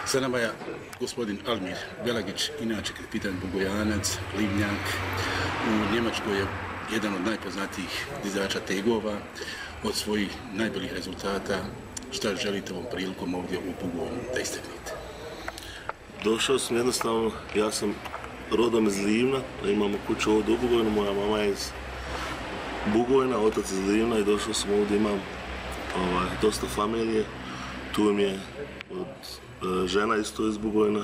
Sa nama je gospodin Almir Belagić, inače kapitan Bugojanac, Livnjak. U Njemačkoj je jedan od najpoznatijih dizača tegova. Od svojih najboljih rezultata, šta želite ovom prilikom ovdje u Bugojnu da istaknete? Došao sam jednostavno, ja sam rodom iz Livna, imamo kuću ovdje u Bugojnu, moja mama je iz Bugojna, otac iz Livna i došao sam ovdje, imam dosta familije, tu mi je žena isto iz Bugojna,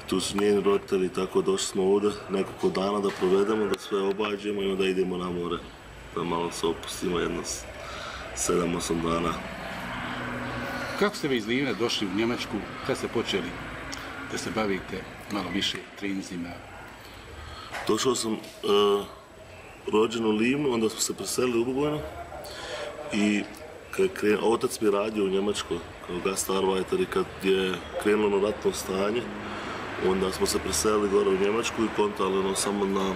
tu su njeni roditelji, tako došli smo ovdje nekoliko dana da provedemo, da sve obađemo i onda idemo na more, da malo se opustimo jedno 7-8 dana. Kako ste vi iz Livna došli u Njemačku, kad ste počeli da se bavite malo više treninzima? Došao sam rođen u Livnu, onda smo se preselili u Bugojnu i otac mi radio u Njemačkoj kao gastarbeiter i kad je krenulo ratno stanje, onda smo se preselili gore u Njemačku i kontali samo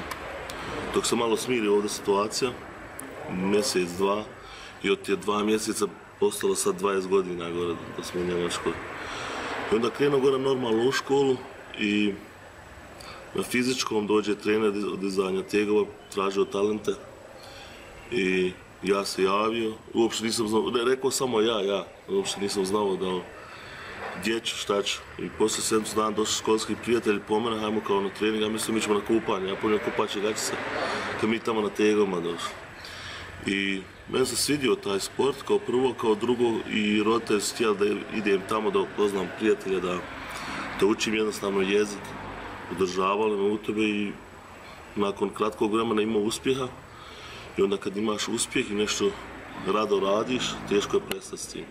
dok se malo smiri ovdje situacija, mjesec, dva, i od tije 2 mjeseca postalo sad 20 godina gore da smo u Njemačkoj. I onda krenuo gore normalno u školu i na fizičkom dođe trener od dizanja tegova, tražio talente i ja se javio, uopšte nisam znao, rekao samo ja, uopšte nisam znao da gdje ću, šta ću. I poslije 7 dana došli školski prijatelji po mene, hajmo kao na trening, ja mislim mi ćemo na kupanje, ja pomijam kupače gačice, kad mi tamo na tegovima došli. I meni se svidio taj sport kao prvo, kao drugo i roditelji su htjeli da idem tamo da upoznam prijatelja, da učim jednostavno jezik, podržavali me u tebe i nakon kratkog vremena imao uspjeha. I onda kad imaš uspjeh i nešto rado radiš, teško je prestati s tim.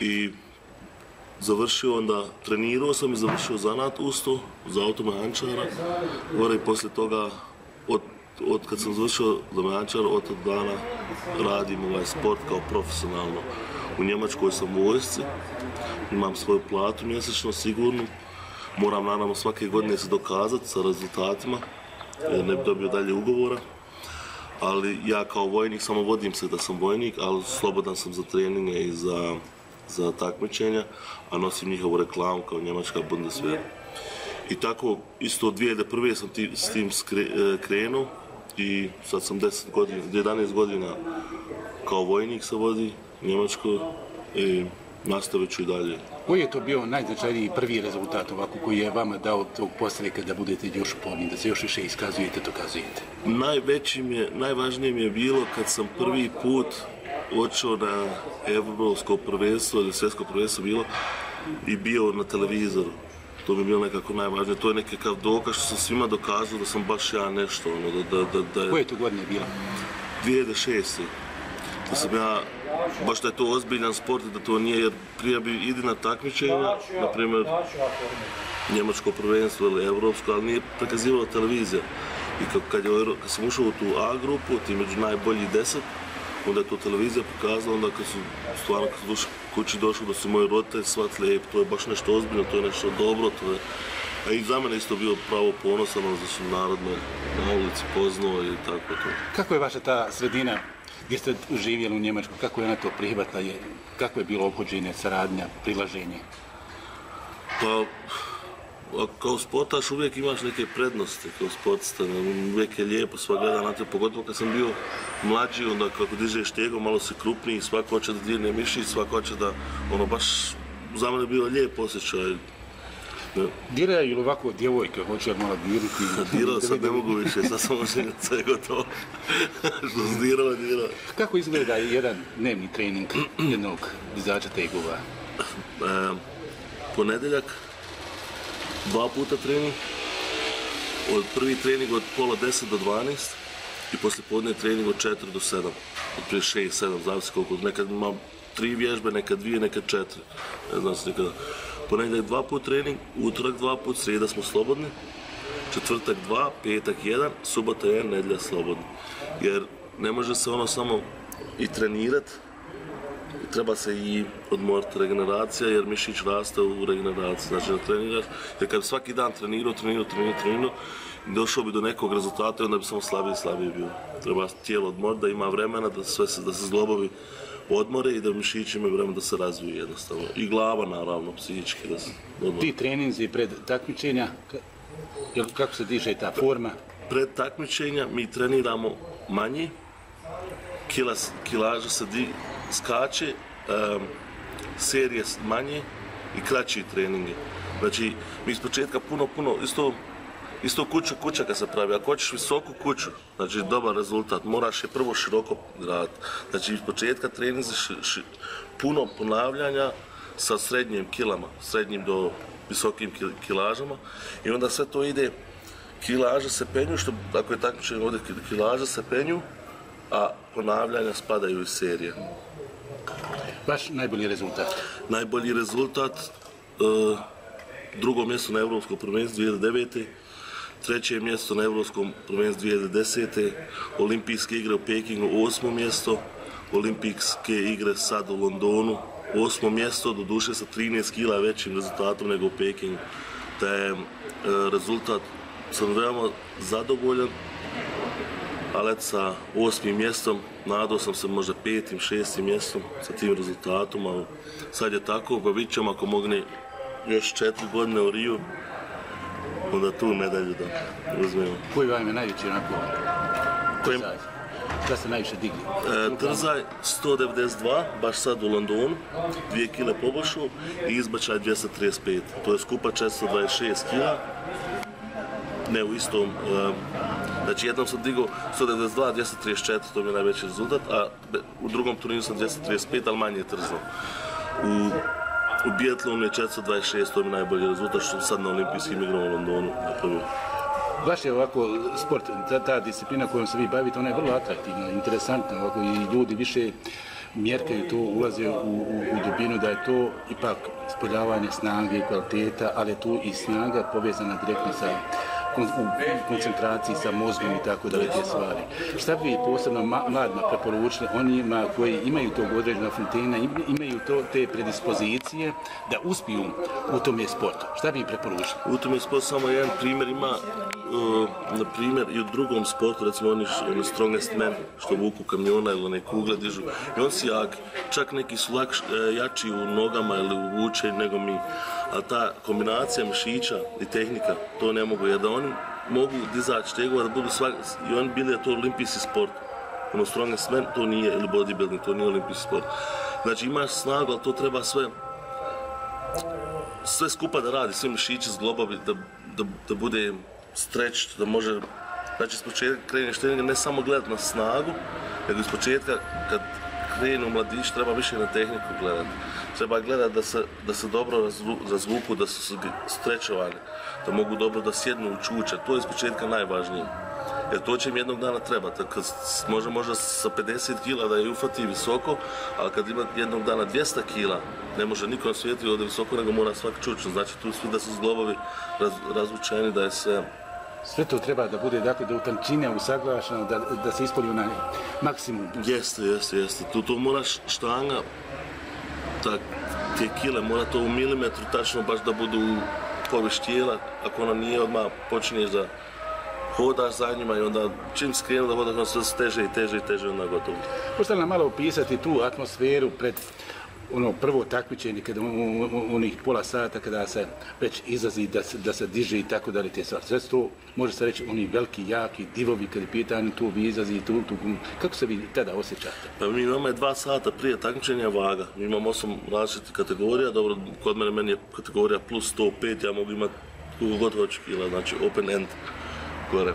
I završio onda, trenirao sam i završio zanat usto za automehaničara. Gore i poslije toga, od kad sam završio za mehaničara, od tog dana radim ovaj sport kao profesionalno. U Njemačkoj sam u vojsci, imam svoju platu mjesečno, sigurnu. Moram naravno svake godine se dokazati sa rezultatima, jer ne bi dobio dalje ugovora. Ali ja kao vojnik samo vodim se da sam vojnik, ali slobodan sam za treninge i za takmičenja, a nosim njihovu reklamu kao njemačka Bundeswehr. I tako, isto 2001. sam s tim krenuo i sad sam 11 godina kao vojnik se vodi u Njemačkoj i nastavit ću i dalje. Koji je to bio najznačajniji prvi rezultat ovako koji je vama dao tog postavljaka da budete još uporni, da se još više iskazujete, dokazujete? Najvažnije mi je bilo kad sam prvi put odšao na evropsko prvenstvo ili svjetsko prvenstvo bilo i bio na televizoru. To mi je bilo nekako najvažnije. To je nekakav dokaz što sam svima dokazao da sam baš ja nešto. Koje je to godine bilo? 2006. Da sam ja, baš da je to ozbiljan sport i da to nije, jer prije bi idi na takmičenja, na primjer njemačko prvenstvo ili evropsko, ali nije prikazivala televizija. I kad sam ušao u tu A grupu, ti među najboljih 10, onda je to televizija pokazala, onda kad su došli kući došli da su moji roditelji shvatili, to je baš nešto ozbiljno, to je nešto dobro, to je... A i za mene isto bio pravo ponosan, da su narod na ulici poznao i tako to. Kako je vaša ta sredina gdje ste živjeli u Njemačkoj, kako je ona to prihvatila, kako je bilo ophođenje, saradnja, prilaženje? Pa, kao sportaš uvijek imaš neke prednosti kao sportista, uvijek je lijepo, sva gleda na te, pogotovo kad sam bio mlađi, onda kako dižeš tegom, malo si krupniji, svako hoće da dirne mišić, svako hoće da, baš za mene je bilo lijep osjećaj. Diraju ili ovako djevojke, hoće li malo diriti? Dirao sad ne mogu više, sad sam oženjica je gotovo. Što sam dirao. Kako izgleda jedan dnevni trening jednog dizača tegova? Ponedjeljak, 2 puta trening. Prvi trening od pola 10 do 12 i poslijepodne trening od 4 do 7. Od prije 6-7, zavisi koliko. Nekad imam 3 vježbe, nekad 2, nekad 4. Ne znam se nikada. Ponedjeljak 2 put trening, utorak 2 put, srijeda smo slobodni, četvrtak 2, petak 1, subota 1, nedjelja slobodni. Jer ne može se samo i trenirati, treba se i odmoriti, regeneracija, jer mišić raste u regeneraciji, znači da treniraš. Jer kad bi svaki dan trenirao, došao bi do nekog rezultata i onda bi samo slabije bio. Treba tijelo odmoriti, da ima vremena, da se zglobovi odmore i da mišići imaju vremena da se razviju jednostavno. I glava naravno, psihički da se odmore. Ti treninzi pred takmičenja, kako se diže ta forma? Pred takmičenja mi treniramo manje, kilaža se skače, serije manje i kraći treninge. Znači, mi iz početka puno, isto kuća kad se pravi, ako hoćeš visoku kuću, znači dobar rezultat, moraš je prvo široko graditi. Znači, iz početka treninga puno ponavljanja sa srednjim kilama, srednjim do visokim kilažama i onda sve to ide, kilaže se penju, što ako je takmičenje ovdje, kilaže se penju, a ponavljanja spadaju iz serije. Baš najbolji rezultat? Najbolji rezultat, drugo mjesto na Europskom prvenstvu 2009. Treće mjesto na Europskom prvenstvu 2010. Olimpijske igre u Pekingu 8. mjesto, Olimpijske igre sad u Londonu 8. mjesto, doduše sa 13 kila većim rezultatom nego u Pekingu. Taj rezultat sam veoma zadovoljan, ali sa 8. mjestom nadao sam se možda 5., 6. mjestom sa tim rezultatom, ali sad je tako, pa vidit ćemo ako mogne još 4 godine u Riju, onda tu medalju da uzmemo. Koji vam je najveći onako trzaj? Da ste najviše digli? Trzaj 192, baš sad u Londonu, 2 kile poboljšao i izbačaj 235. To je skupa 426 kila. Ne u istom, znači jednom sam digao 192, 234, to mi je najveći rezultat, a u drugom turniru sam 235, ali manje je trzao. U biatlonu je 426, to mi je najbolji rezultat, što sam sad na olimpijskim igrama u Londonu napravio. Baš je ovako sport, ta disciplina kojom se vi bavite, ona je vrlo atraktivna, interesantna, ovako i ljudi više mjerkaju to, ulaze u dubinu da je to ipak ispoljavanje snage i kvaliteta, ali je tu i snaga povezana direktno sa koncentraciji sa mozgom i tako da te stvari. Šta bi posebno mladima preporučili, onima koji imaju tog određenog afiniteta, imaju te predispozicije da uspiju u tome sportu? Šta bi preporučili? U tome sportu samo jedan primjer ima, na primjer i u drugom sportu, recimo oni strongest men što vuku kamiona ili one kugle dižu i on si jak, čak neki su jači u nogama ili u vučenju nego mi, ali ta kombinacija mišića i tehnika, to ne mogu, jer da oni mogu dizaći tegova, da budu i oni bili da to olimpijski sport. Ono strongest man, to nije, ili bodybuilding, to nije olimpijski sport. Znači imaš snagu, ali to treba sve skupa da radi, sve mišići zglobavi, da bude stretch, da može, znači iz početka kreneš treninga ne samo gledati na snagu, nego iz početka kad krenu mladići treba više na tehniku gledati. Treba gledati da se dobro razvuku, da su strečovani, da mogu dobro da sjednu u čuča. To je iz početka najvažnije. Jer to će im jednog dana trebati. Kad može možda sa 50 kila da je ufati visoko, ali kad ima jednog dana 200 kila, ne može niko na svijetu ode visoko, nego mora svaki čučan. Znači tu svi da su zglobovi razvučeni, da je sve... Sve to treba da bude, dakle, da u tančine usaglašeno, da se ispolji onaj maksimum. Jeste. Tu moraš štanga, te kile, mora to u milimetru tačno baš da budu površ tijela, ako ona nije odmah počinješ da hodaš za njima i onda čim skrenu da hodaš, onda sve teže i teže, onda gotovo. Možete li nam malo opisati tu atmosferu pred ono prvo takmičenje, kada onih pola sata kada se već izlazi da se diže i tako dalje te stvari. Sve to može se reći oni veliki, jaki divovi kada je pitanje tu vi izlazi tu. Kako se vi tada osjećate? Pa mi imamo 2 sata prije takmičenja vaga. Mi imamo 8 različitih kategorija. Dobro, kod meni je kategorija plus 105, ja mogu imati koliko god hoću kila, znači open end gore.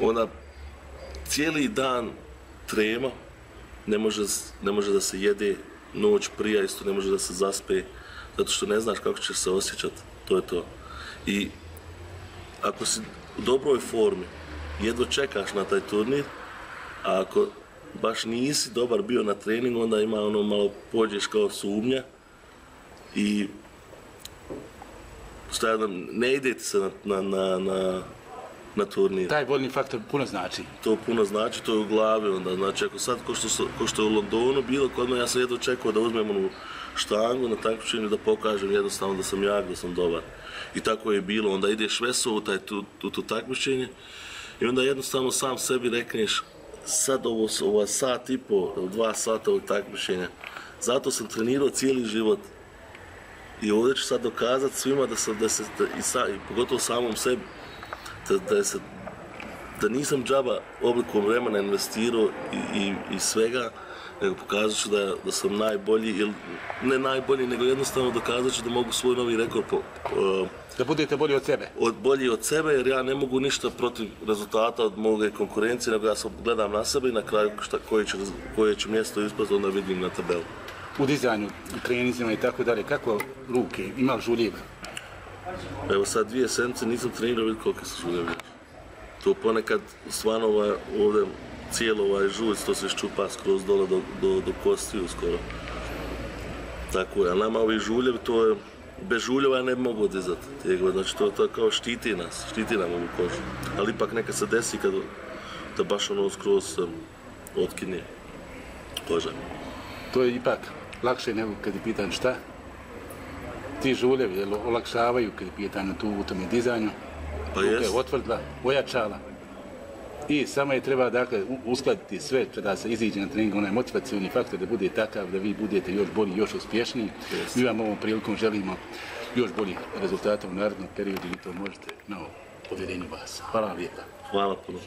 Onda cijeli dan trema, ne može da se jede, noć prija isto ne može da se zaspe, zato što ne znaš kako ćeš se osjećati, to je to. I ako si u dobroj formi, jedva čekaš na taj turnir, a ako baš nisi dobar bio na treningu, onda ima ono malo pođeš kao sumnja i šta znam, ne ide ti se na turnir. Taj voljni faktor puno znači? To puno znači, to je u glavi onda. Znači ako sad, ko što je u Londonu bilo, kod mene ja sam jedno čekao da uzmem onu štangu na takmičenju da pokažem jednostavno da sam jak, da sam dobar. I tako je bilo, onda ideš veso u to takmičenje i onda jednostavno sam sebi rekneš sad ovo sat i po, 2 sata ovog takmičenja. Zato sam trenirao cijeli život. I ovdje ću sad dokazati svima pogotovo samom sebi, da nisam džaba oblikom vremena investirao i svega, nego pokazat ću da sam najbolji, ili ne najbolji, nego jednostavno dokazat ću da mogu svoj novi rekord da budete bolji od sebe? Bolji od sebe, jer ja ne mogu ništa protiv rezultata od moje konkurencije, nego ja sam gledam na sebe i na kraju koje će mjesto ispast, onda vidim na tabelu. U dizanju, u treninzima i tako dalje, kako ruke, ima li žuljeva? Evo sad 2 sedmice nisam trenirao, vidi koliko su žuljeve. To ponekad stvarno ovdje cijelo žulj, to se iščupa skroz dole do kostiju skoro. Tako je, a nama ovi žuljevi, to je, bez žuljeva ja ne bi mogu dizati tegove, znači to kao štiti nam ovu kožu. Ali ipak nekad se desi da baš ono skroz otkine koža. To je ipak lakše nego kad je pitan šta? Ti žuljevi olakšavaju kad je pitan u tome dizanju, ruke otvrdla, ojačala. I samo je treba dakle uskladiti sve da se iziđe na trening, onaj motivacioni faktor da bude takav da vi budete još bolji, još uspješniji. Mi vam ovom prilikom želimo još boljih rezultata u narednom periodu i to možete na povjerenju vas. Hvala vam lijepa. Hvala puno.